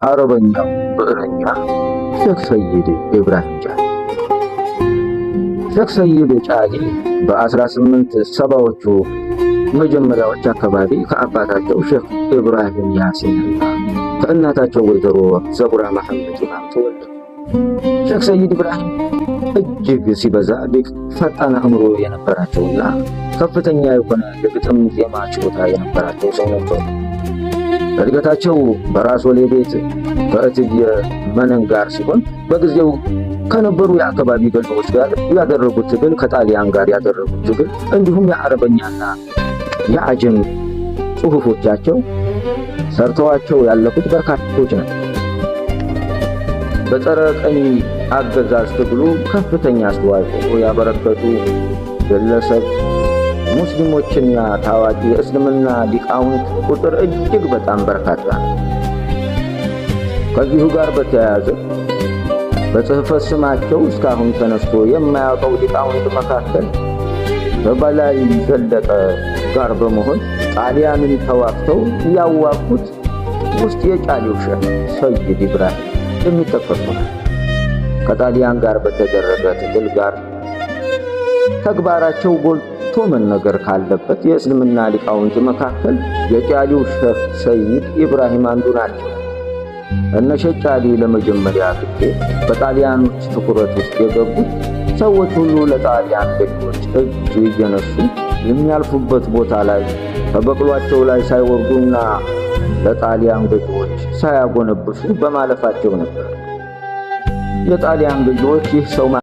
አረበኛው ብዕረኛ ሼክ ሰይድ ኢብራሂም ጫሊ። ሼክ ሰይድ ጫሊ በ1870ዎቹ መጀመሪያዎች አካባቢ ከአባታቸው ሼክ ኢብራሂም ያሲንና ከእናታቸው ወይዘሮ ዘቡራ መሐመድ ኢማም ተወለዱ። ሼክ ሰይድ ኢብራሂም እጅግ ሲበዛ ሊቅ፣ ፈጣን አእምሮ የነበራቸውና ከፍተኛ የሆነ የግጥም ዜማ ችሎታ የነበራቸው ሰው ነበሩ። እድገታቸው በራስ ወሌ ቤት ከእትዬ መነን ጋር ሲሆን በጊዜው ከነበሩ የአካባቢ ገዢዎች ጋር ያደረጉት ትግል፣ ከጣሊያን ጋር ያደረጉት ትግል እንዲሁም የአረበኛና የአጀም ጽሑፎቻቸው ሰርተዋቸው ያለፉት በርካቶች ናቸው። በጸረ ቀኝ አገዛዝ ትግሉ ከፍተኛ አስተዋጽኦ ያበረከቱ ግለሰብ ሙስሊሞችና ታዋቂ የእስልምና ሊቃውንት ቁጥር እጅግ በጣም በርካታ ነው። ከዚሁ ጋር በተያያዘ በጽሕፈት ስማቸው እስካሁን ተነስቶ የማያውቀው ሊቃውንት መካከል በበላይ ዘለቀ ጋር በመሆን ጣሊያንን ተዋግተው ያዋጉት ውስጥ የጫሊው ሼክ ሰይድ ኢብራሂም የሚጠቀሱ ነው። ከጣሊያን ጋር በተደረገ ትግል ጋር ተግባራቸው ጎልቶ መነገር ካለበት የእስልምና ሊቃውንት መካከል የጫሊው ሼክ ሰይድ ኢብራሂም አንዱ ናቸው። እነ ሼክ ጫሊ ለመጀመሪያ ጊዜ በጣሊያኖች ትኩረት ውስጥ የገቡት ሰዎች ሁሉ ለጣሊያን ገዢዎች እጅ እየነሱ የሚያልፉበት ቦታ ላይ ከበቅሏቸው ላይ ሳይወርዱና ለጣሊያን ገዢዎች ሳያጎነብሱ በማለፋቸው ነበር። የጣሊያን ገዢዎች ይህ ሰው